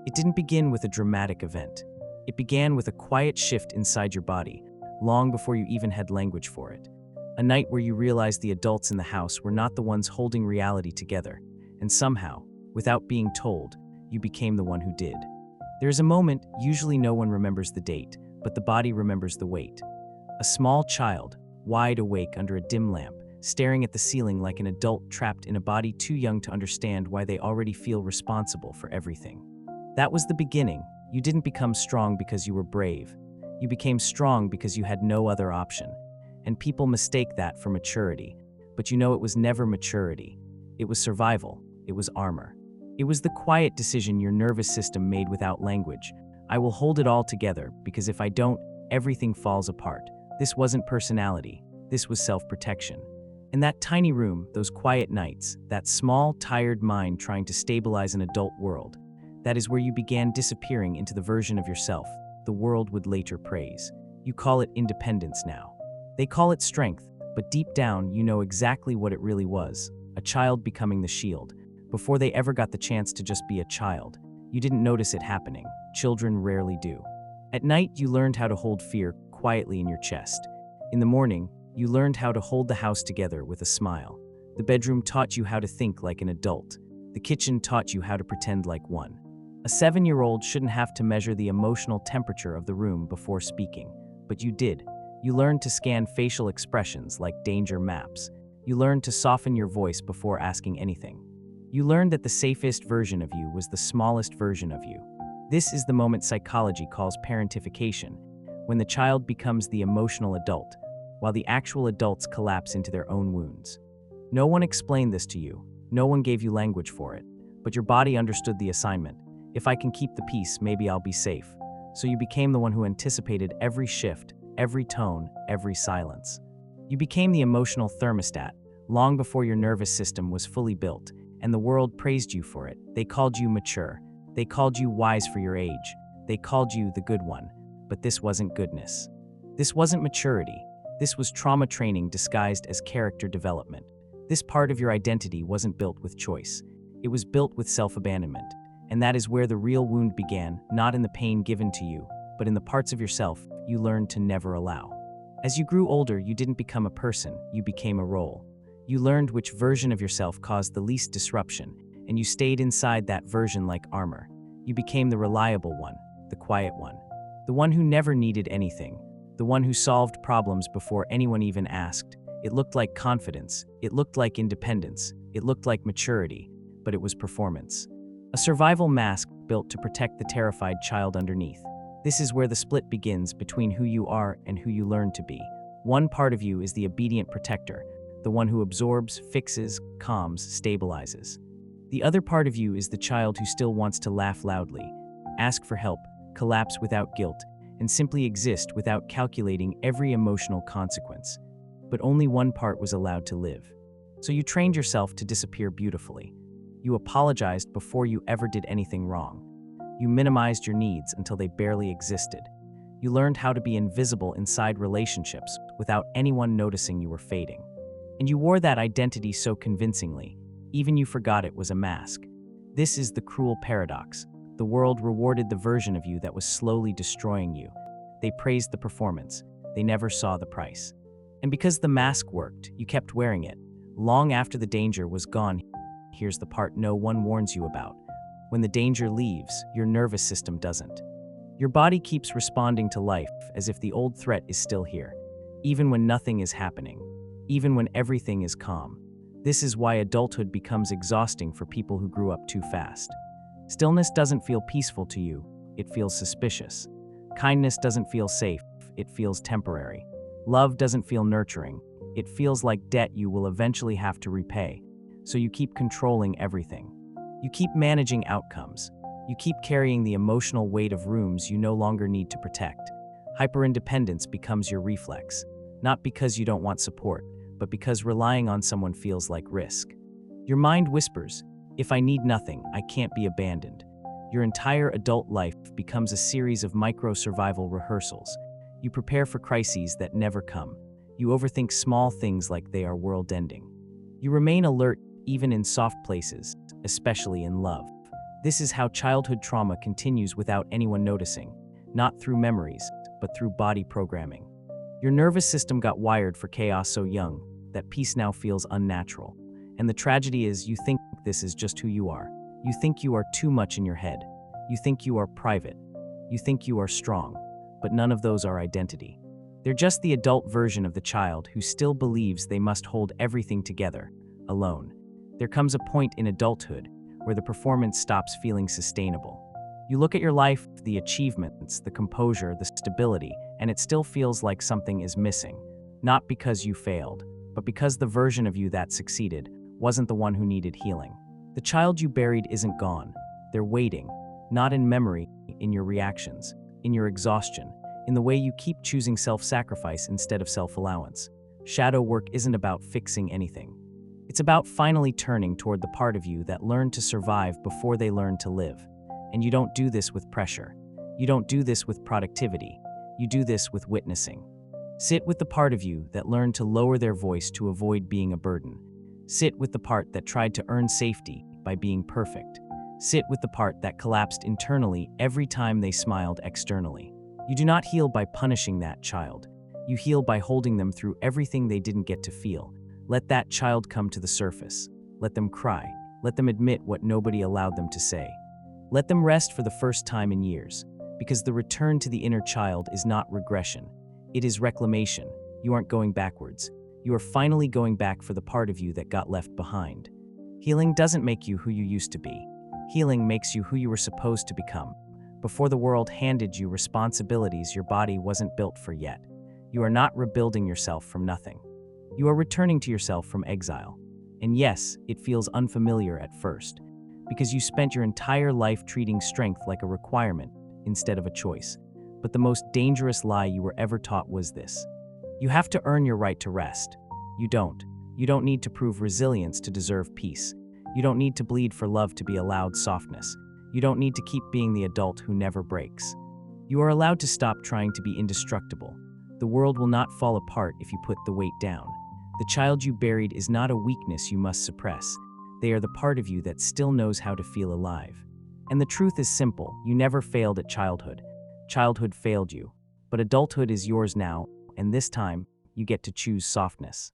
It didn't begin with a dramatic event. It began with a quiet shift inside your body, long before you even had language for it. A night where you realized the adults in the house were not the ones holding reality together, and somehow, without being told, you became the one who did. There is a moment, usually no one remembers the date, but the body remembers the weight. A small child, wide awake under a dim lamp, staring at the ceiling like an adult trapped in a body too young to understand why they already feel responsible for everything. That was the beginning. You didn't become strong because you were brave. You became strong because you had no other option. And people mistake that for maturity. But you know it was never maturity. It was survival. It was armor. It was the quiet decision your nervous system made without language. I will hold it all together because if I don't, everything falls apart. This wasn't personality. This was self-protection. In that tiny room, those quiet nights, that small, tired mind trying to stabilize an adult world, that is where you began disappearing into the version of yourself the world would later praise. You call it independence now. They call it strength, but deep down you know exactly what it really was, a child becoming the shield. Before they ever got the chance to just be a child, you didn't notice it happening. Children rarely do. At night, you learned how to hold fear quietly in your chest. In the morning, you learned how to hold the house together with a smile. The bedroom taught you how to think like an adult. The kitchen taught you how to pretend like one. A 7-year-old shouldn't have to measure the emotional temperature of the room before speaking, but you did. You learned to scan facial expressions like danger maps. You learned to soften your voice before asking anything. You learned that the safest version of you was the smallest version of you. This is the moment psychology calls parentification, when the child becomes the emotional adult, while the actual adults collapse into their own wounds. No one explained this to you. No one gave you language for it, but your body understood the assignment. If I can keep the peace, maybe I'll be safe. So you became the one who anticipated every shift, every tone, every silence. You became the emotional thermostat, long before your nervous system was fully built, and the world praised you for it. They called you mature. They called you wise for your age. They called you the good one. But this wasn't goodness. This wasn't maturity. This was trauma training disguised as character development. This part of your identity wasn't built with choice. It was built with self-abandonment. And that is where the real wound began, not in the pain given to you, but in the parts of yourself you learned to never allow. As you grew older, you didn't become a person, you became a role. You learned which version of yourself caused the least disruption, and you stayed inside that version like armor. You became the reliable one, the quiet one, the one who never needed anything, the one who solved problems before anyone even asked. It looked like confidence, it looked like independence, it looked like maturity, but it was performance. A survival mask built to protect the terrified child underneath. This is where the split begins between who you are and who you learn to be. One part of you is the obedient protector, the one who absorbs, fixes, calms, stabilizes. The other part of you is the child who still wants to laugh loudly, ask for help, collapse without guilt, and simply exist without calculating every emotional consequence. But only one part was allowed to live. So you trained yourself to disappear beautifully. You apologized before you ever did anything wrong. You minimized your needs until they barely existed. You learned how to be invisible inside relationships without anyone noticing you were fading. And you wore that identity so convincingly, even you forgot it was a mask. This is the cruel paradox. The world rewarded the version of you that was slowly destroying you. They praised the performance. They never saw the price. And because the mask worked, you kept wearing it. Long after the danger was gone, here's the part no one warns you about. When the danger leaves, your nervous system doesn't. Your body keeps responding to life as if the old threat is still here, even when nothing is happening, even when everything is calm. This is why adulthood becomes exhausting for people who grew up too fast. Stillness doesn't feel peaceful to you, it feels suspicious. Kindness doesn't feel safe, it feels temporary. Love doesn't feel nurturing, it feels like debt you will eventually have to repay. So you keep controlling everything. You keep managing outcomes. You keep carrying the emotional weight of rooms you no longer need to protect. Hyperindependence becomes your reflex, not because you don't want support, but because relying on someone feels like risk. Your mind whispers, if I need nothing, I can't be abandoned. Your entire adult life becomes a series of micro-survival rehearsals. You prepare for crises that never come. You overthink small things like they are world-ending. You remain alert even in soft places, especially in love. This is how childhood trauma continues without anyone noticing, not through memories, but through body programming. Your nervous system got wired for chaos so young that peace now feels unnatural. And the tragedy is you think this is just who you are. You think you are too much in your head. You think you are private. You think you are strong. But none of those are identity. They're just the adult version of the child who still believes they must hold everything together, alone. There comes a point in adulthood where the performance stops feeling sustainable. You look at your life, the achievements, the composure, the stability, and it still feels like something is missing. Not because you failed, but because the version of you that succeeded wasn't the one who needed healing. The child you buried isn't gone. They're waiting, not in memory, in your reactions, in your exhaustion, in the way you keep choosing self-sacrifice instead of self-allowance. Shadow work isn't about fixing anything. It's about finally turning toward the part of you that learned to survive before they learned to live. And you don't do this with pressure. You don't do this with productivity. You do this with witnessing. Sit with the part of you that learned to lower their voice to avoid being a burden. Sit with the part that tried to earn safety by being perfect. Sit with the part that collapsed internally every time they smiled externally. You do not heal by punishing that child. You heal by holding them through everything they didn't get to feel. Let that child come to the surface. Let them cry. Let them admit what nobody allowed them to say. Let them rest for the first time in years, because the return to the inner child is not regression. It is reclamation. You aren't going backwards. You are finally going back for the part of you that got left behind. Healing doesn't make you who you used to be. Healing makes you who you were supposed to become, before the world handed you responsibilities your body wasn't built for yet. You are not rebuilding yourself from nothing. You are returning to yourself from exile. And yes, it feels unfamiliar at first, because you spent your entire life treating strength like a requirement instead of a choice. But the most dangerous lie you were ever taught was this: you have to earn your right to rest. You don't. You don't need to prove resilience to deserve peace. You don't need to bleed for love to be allowed softness. You don't need to keep being the adult who never breaks. You are allowed to stop trying to be indestructible. The world will not fall apart if you put the weight down. The child you buried is not a weakness you must suppress. They are the part of you that still knows how to feel alive. And the truth is simple: you never failed at childhood. Childhood failed you. But adulthood is yours now, and this time, you get to choose softness.